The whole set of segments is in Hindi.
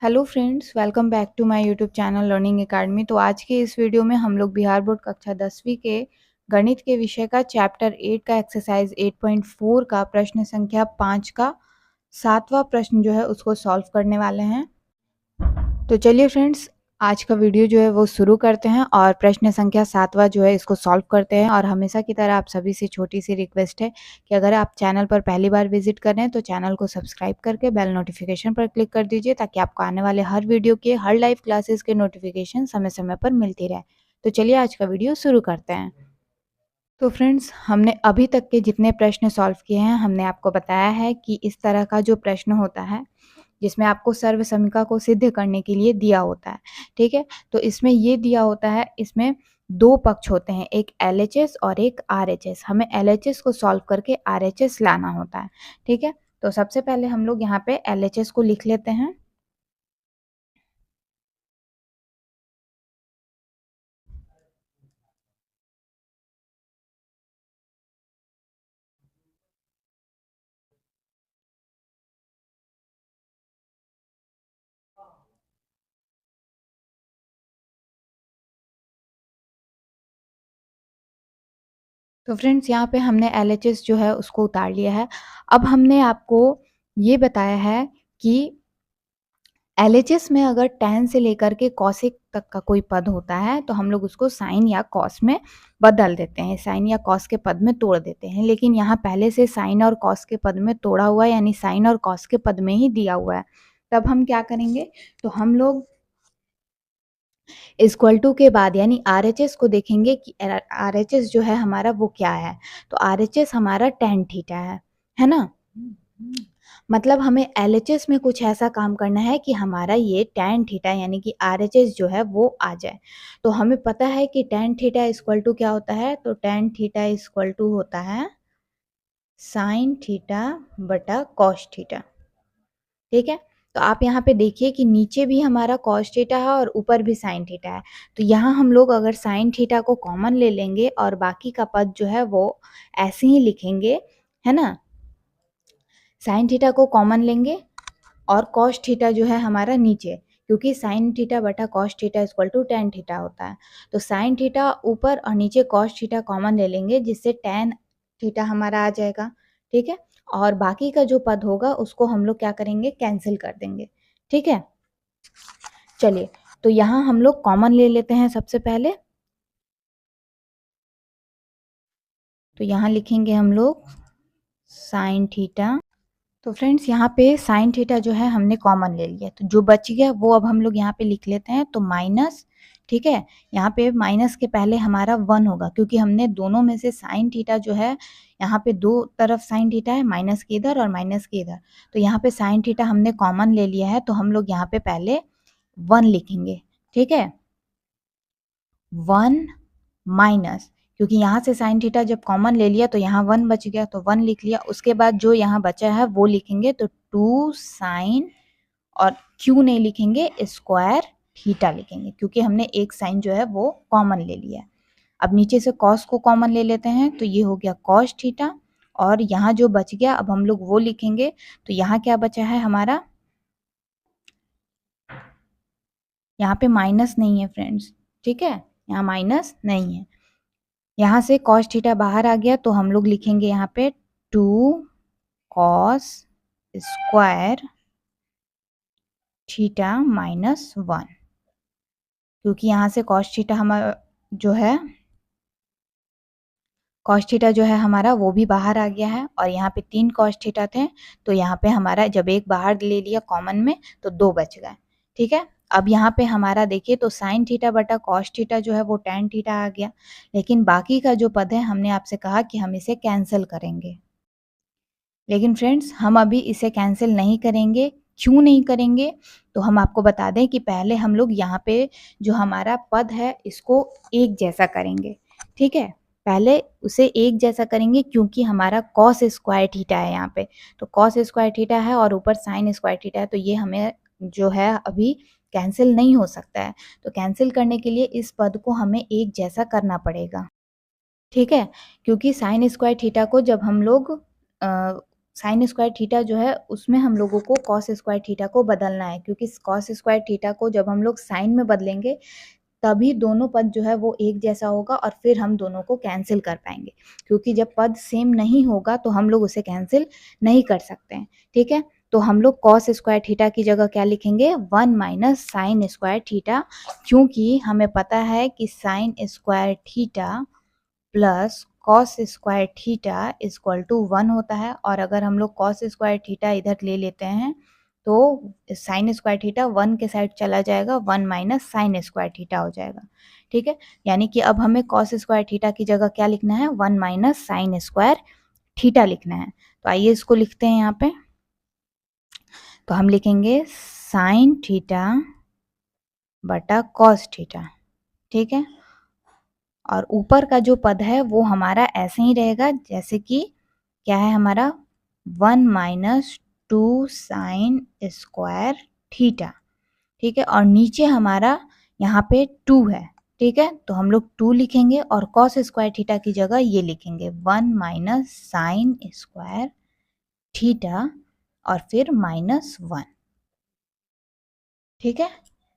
Hello friends, welcome back to my YouTube channel learning academy. तो आज के इस वीडियो में हम लोग बिहार बोर्ड कक्षा 10वीं के गणित के विषय का चैप्टर 8 का एक्सरसाइज 8.4 का प्रश्न संख्या 5 का 7वां प्रश्न जो है उसको सॉल्व करने वाले हैं। तो चलिए फ्रेंड्स, आज का वीडियो जो है वो शुरू करते हैं और प्रश्न संख्या 7वां जो है इसको सॉल्व करते हैं। और हमेशा की तरह आप सभी से छोटी सी रिक्वेस्ट है कि अगर आप चैनल पर पहली बार विजिट कर रहे हैं तो चैनल को सब्सक्राइब करके बेल नोटिफिकेशन पर क्लिक कर दीजिए, ताकि आपको आने वाले हर वीडियो के, हर लाइव क्लासेस के नोटिफिकेशन समय समय पर मिलती रहे। तो चलिए आज का वीडियो शुरू करते हैं। तो फ्रेंड्स, हमने अभी तक के जितने प्रश्न सॉल्व किए हैं, हमने आपको बताया है कि इस तरह का जो प्रश्न होता है जिसमें आपको सर्वसमिका को सिद्ध करने के लिए दिया होता है, ठीक है। तो इसमें ये दिया होता है, इसमें दो पक्ष होते हैं, एक एलएचएस और एक आरएचएस। हमें एलएचएस को सॉल्व करके आरएचएस लाना होता है, ठीक है। तो सबसे पहले हम लोग यहाँ पे एलएचएस को लिख लेते हैं। तो फ्रेंड्स, यहाँ पे हमने एलएचएस जो है उसको उतार लिया है। अब हमने आपको ये बताया है कि एलएचएस में अगर tan से लेकर के कॉसिक तक का कोई पद होता है तो हम लोग उसको साइन या कॉस में बदल देते हैं, साइन या कॉस के पद में तोड़ देते हैं। लेकिन यहाँ पहले से साइन और कॉस के पद में तोड़ा हुआ है, यानी साइन और कॉस के पद में ही दिया हुआ है। तब हम क्या करेंगे, तो हम लोग इक्वल टू के बाद यानी आरएचएस को देखेंगे कि आरएचएस जो है हमारा वो क्या है। तो आरएचएस हमारा tan थीटा है ना। मतलब हमें एलएचएस में कुछ ऐसा काम करना है कि हमारा ये tan थीटा यानी कि आरएचएस जो है वो आ जाए। तो हमें पता है कि tan थीटा इक्वल टू क्या होता है, तो tan थीटा इक्वल टू होता है साइन थीटा बटा कॉस थीटा, ठीक है। तो आप यहाँ पे देखिए कि नीचे भी हमारा कॉस थीटा है और ऊपर भी साइन थीटा है। तो यहाँ हम लोग अगर साइन थीटा को कॉमन ले लेंगे और बाकी का पद जो है वो ऐसे ही लिखेंगे, है ना। साइन थीटा को कॉमन लेंगे और कॉस थीटा जो है हमारा नीचे, क्योंकि साइन थीटा बटा cos theta equal to tan theta होता है। तो साइन थीटा ऊपर और नीचे कॉस थीटा कॉमन ले लेंगे, जिससे tan थीटा हमारा आ जाएगा, ठीक है। और बाकी का जो पद होगा उसको हम लोग क्या करेंगे, कैंसिल कर देंगे, ठीक है। चलिए, तो यहाँ हम लोग कॉमन ले लेते हैं सबसे पहले। तो यहाँ लिखेंगे हम लोग साइन थीटा। तो फ्रेंड्स, यहाँ पे साइन थीटा जो है हमने कॉमन ले लिया, तो जो बच गया वो अब हम लोग यहाँ पे लिख लेते हैं, तो माइनस, ठीक है। यहाँ पे माइनस के पहले हमारा 1 होगा, क्योंकि हमने दोनों में से साइन थीटा जो है, यहाँ पे दो तरफ साइन थीटा है, माइनस के इधर और माइनस के इधर। तो यहाँ पे साइन थीटा हमने कॉमन ले लिया है, तो हम लोग यहाँ पे पहले 1 लिखेंगे, ठीक है। 1 माइनस, क्योंकि यहाँ से साइन थीटा जब कॉमन ले लिया तो यहाँ 1 बच गया, तो 1 लिख लिया। उसके बाद जो यहाँ बचा है वो लिखेंगे, तो 2 साइन, और क्यों नहीं लिखेंगे, स्क्वायर थीटा लिखेंगे, क्योंकि हमने एक साइन जो है वो कॉमन ले लिया है। अब नीचे से कॉस को कॉमन ले लेते हैं, तो ये हो गया कॉस थीटा, और यहाँ जो बच गया अब हम लोग वो लिखेंगे। तो यहाँ क्या बचा है हमारा, यहाँ पे माइनस नहीं है फ्रेंड्स, ठीक है, यहाँ माइनस नहीं है। यहाँ से कॉस थीटा बाहर आ गया, तो हम लोग लिखेंगे यहाँ पे 2 कॉस स्क्वायर थीटा माइनस 1, क्योंकि यहाँ से कॉस थीटा हमारा जो है, कॉस थीटा जो है हमारा वो भी बाहर आ गया है, और यहाँ पे 3 कॉस थीटा थे, तो यहाँ पे हमारा जब एक बाहर ले लिया कॉमन में तो 2 बच गए, ठीक है। अब यहाँ पे हमारा देखिए, तो साइन थीटा बटा कॉस थीटा जो है वो tan थीटा आ गया, लेकिन बाकी का जो पद है हमने आपसे कहा कि हम इसे कैंसिल करेंगे। लेकिन फ्रेंड्स, हम अभी इसे कैंसिल नहीं करेंगे। क्यों नहीं करेंगे, तो हम आपको बता दें कि पहले हम लोग यहाँ पे जो हमारा पद है इसको एक जैसा करेंगे, ठीक है। पहले उसे एक जैसा करेंगे, क्योंकि हमारा कॉस स्क्वायर थीटा है यहाँ पे, तो कॉस स्क्वायर थीटा है और ऊपर साइन स्क्वायर थीटा है, तो ये हमें जो है अभी कैंसिल नहीं हो सकता है। तो कैंसिल करने के लिए इस पद को हमें एक जैसा करना पड़ेगा, ठीक है। क्योंकि साइन स्क्वायर थीटा को जब हम लोग साइन स्क्वायर थीटा जो है उसमें हम लोगों को कॉस स्क्वायर थीटा को बदलना है, क्योंकि कॉस स्क्वायर थीटा को जब हम लोग साइन में बदलेंगे तभी दोनों पद जो है वो एक जैसा होगा और फिर हम दोनों को कैंसिल कर पाएंगे, क्योंकि जब पद सेम नहीं होगा तो हम लोग उसे कैंसिल नहीं कर सकते हैं। ठीक है, तो हम लोग कॉस स्क्वायर थीटा की जगह क्या लिखेंगे, 1 माइनस साइन स्क्वायर थीटा, क्योंकि हमें पता है कि sine square theta plus cos square theta equal to 1 होता है। और अगर हम लोग कॉस स्क्वायर थीटा इधर ले लेते हैं तो साइन स्क्वायर थीटा 1 के साइड चला जाएगा, 1 माइनस साइन स्क्वायर थीटा हो जाएगा। ठीक है, यानी कि अब हमें कॉस स्क्वायर थीटा की जगह क्या लिखना है, 1 माइनस साइन स्क्वायर थीटा लिखना है। तो आइए इसको लिखते हैं यहाँ पे। तो हम लिखेंगे साइन थीटा बटा कॉस थीटा। ठीक है, और ऊपर का जो पद है वो हमारा ऐसे ही रहेगा जैसे कि क्या है हमारा 1 माइनस 2 साइन स्क्वायर थीटा। ठीक है, और नीचे हमारा यहाँ पे 2 है। ठीक है, तो हम लोग 2 लिखेंगे और कॉस स्क्वायर थीटा की जगह ये लिखेंगे 1 माइनस साइन स्क्वायर थीटा और फिर -1। ठीक है,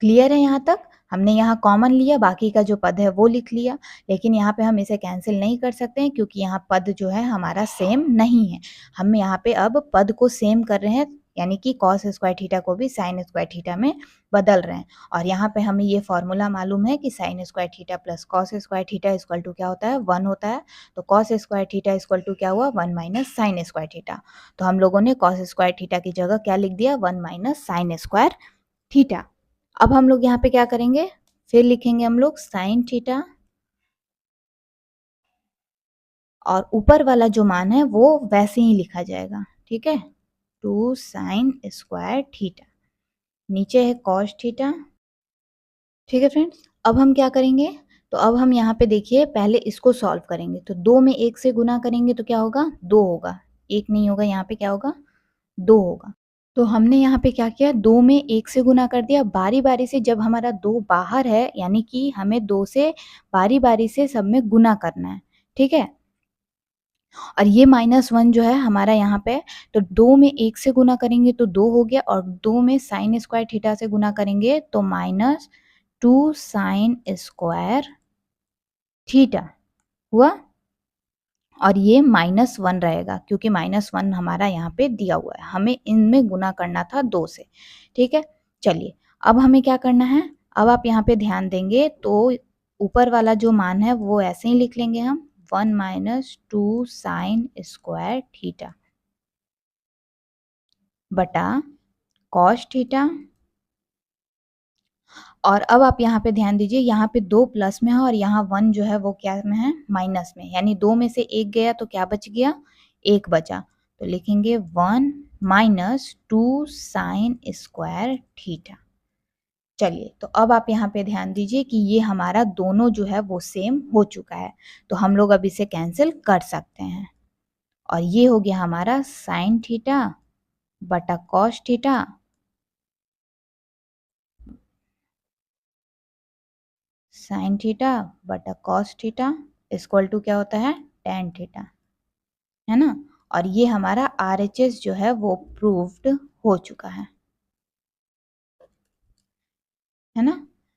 क्लियर है यहाँ तक। हमने यहाँ कॉमन लिया, बाकी का जो पद है वो लिख लिया, लेकिन यहाँ पे हम इसे कैंसिल नहीं कर सकते हैं क्योंकि यहाँ पद जो है हमारा सेम नहीं है। हम यहाँ पे अब पद को सेम कर रहे हैं, यानी कि कॉस स्क्वायर थीटा को भी साइन स्क्वायर थीटा में बदल रहे हैं। और यहाँ पे हमें ये फॉर्मूला मालूम है कि sine square theta plus cos square theta equal to क्या होता है, 1 होता है। तो cos square theta equal to क्या हुआ, 1 माइनस साइन स्क्वायर थीटा। तो हम लोगों ने कॉस स्क्वायर थीटा की जगह क्या लिख दिया, 1 माइनस साइन स्क्वायर थीटा। अब हम लोग यहाँ पे क्या करेंगे, फिर लिखेंगे हम लोग साइन थीटा और ऊपर वाला जो मान है वो वैसे ही लिखा जाएगा। ठीक है, 2 साइन स्क्वायर थीटा, नीचे है कॉस थीटा। ठीक है फ्रेंड्स, अब हम क्या करेंगे, तो अब हम यहाँ पे देखिए पहले इसको सॉल्व करेंगे। तो 2 में 1 से गुना करेंगे तो क्या होगा, 2 होगा, 1 नहीं होगा, यहाँ पे क्या होगा, 2 होगा। तो हमने यहाँ पे क्या किया, 2 में 1 से गुना कर दिया। बारी-बारी से जब हमारा 2 बाहर है, यानी कि हमें 2 से बारी-बारी से सब में गुना करना है। ठीक है, और ये -1 जो है हमारा यहाँ पे, तो 2 में 1 से गुना करेंगे तो 2 हो गया, और 2 में साइन स्क्वायर थीटा से गुना करेंगे तो -2 साइन स्क्वायर थीटा हुआ। और ये -1 रहेगा क्योंकि -1 हमारा यहाँ पे दिया हुआ है, हमें इनमें गुना करना था 2 से। ठीक है, चलिए अब हमें क्या करना है, अब आप यहाँ पे ध्यान देंगे तो ऊपर वाला जो मान है वो ऐसे ही लिख लेंगे हम, 1 माइनस 2 साइन स्क्वायर थीटा बटा कॉस थीटा। और अब आप यहाँ पे ध्यान दीजिए, यहाँ पे 2 प्लस में है और यहाँ 1 जो है वो क्या में है, माइनस में, यानी 2 में से 1 गया तो क्या बच गया, 1 बचा। तो लिखेंगे 1 माइनस 2 साइन स्क्वायर थीटा। चलिए, तो अब आप यहाँ पे ध्यान दीजिए कि ये हमारा दोनों जो है वो सेम हो चुका है, तो हम लोग अब इसे कैंसिल कर सकते हैं। और ये हो गया हमारा साइन थीटा बटा कॉस थीटा, साइन थीटा बटा कॉस थीटा इक्वल टू क्या होता है, टेन थीटा, है ना। और ये हमारा RHS जो है वो प्रूव्ड हो चुका है ना।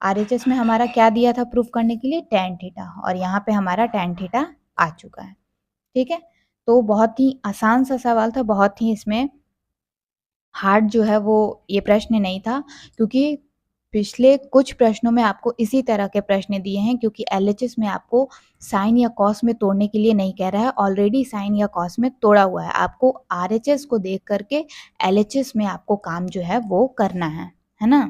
RHS में हमारा क्या दिया था प्रूफ करने के लिए, टेन थीटा, और यहाँ पे हमारा टेन थीटा आ चुका है। ठीक है, तो बहुत ही आसान सा सवाल था, बहुत ही इसमें हार्ड जो है वो ये प्रश्न नहीं था, क्योंकि पिछले कुछ प्रश्नों में आपको इसी तरह के प्रश्न दिए हैं, क्योंकि LHS में आपको साइन या कॉस में तोड़ने के लिए नहीं कह रहा है, ऑलरेडी साइन या कॉस में तोड़ा हुआ है। आपको RHS को देख करके LHS में आपको काम जो है वो करना है ना।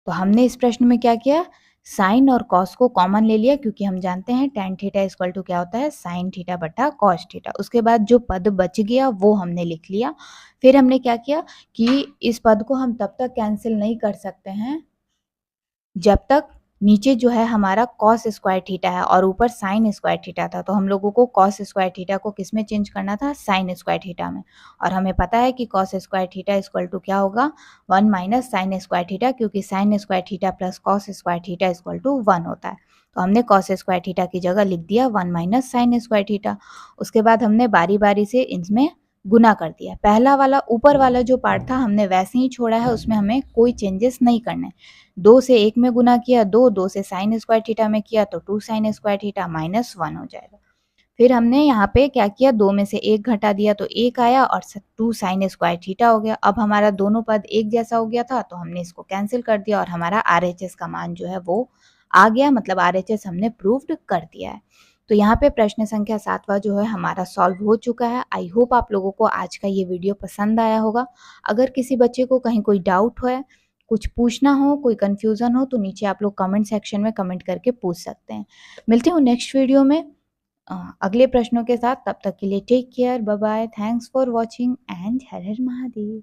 तो हमने इस प्रश्न में क्या किया, साइन और कॉस को कॉमन ले लिया, क्योंकि हम जानते हैं टेन थीटा इक्वल टू क्या होता है, साइन थीटा बटा कॉस थीटा। उसके बाद जो पद बच गया वो हमने लिख लिया। फिर हमने क्या किया कि इस पद को हम तब तक कैंसिल नहीं कर सकते हैं जब तक नीचे जो है हमारा कॉस स्क्वायर थीटा है और ऊपर साइन स्क्वायर थीटा था। तो हम लोगों को कॉस स्क्वायर थीटा को किस में चेंज करना था, साइन स्क्वायर थीटा में। और हमें पता है कि cos square theta equal to क्या होगा, 1 माइनस साइन स्क्वायर थीटा, क्योंकि sine square theta plus cos square theta equal to 1 होता है। तो हमने कॉस स्क्वायर थीटा की जगह लिख दिया 1 माइनस साइन स्क्वायर थीटा। उसके बाद हमने बारी बारी से इनमें गुना कर दिया। पहला वाला ऊपर वाला जो पार्ट था हमने वैसे ही छोड़ा है, उसमें हमें कोई चेंजेस नहीं करने। 2 से 1 में गुना किया 2, 2 से साइन स्क्वायर थीटा में किया तो 2 साइन स्क्वायर थीटा माइनस 1 हो जाएगा। फिर हमने यहाँ पे क्या किया, 2 में से 1 घटा दिया तो 1 आया और 2 साइन स्क्वायर थीटा हो गया। अब हमारा दोनों पद एक जैसा हो गया था तो हमने इसको कैंसिल कर दिया और हमारा RHS का मान जो है वो आ गया, मतलब RHS हमने प्रूव्ड कर दिया है। तो यहाँ पे प्रश्न संख्या 7वां जो है हमारा सॉल्व हो चुका है। आई होप आप लोगों को आज का ये वीडियो पसंद आया होगा। अगर किसी बच्चे को कहीं कोई डाउट है, कुछ पूछना हो, कोई कन्फ्यूज़न हो, तो नीचे आप लोग कमेंट सेक्शन में कमेंट करके पूछ सकते हैं। मिलती हूँ नेक्स्ट वीडियो में अगले प्रश्नों के साथ। तब तक के लिए take care, bye bye, thanks for watching and Har Har Mahadev.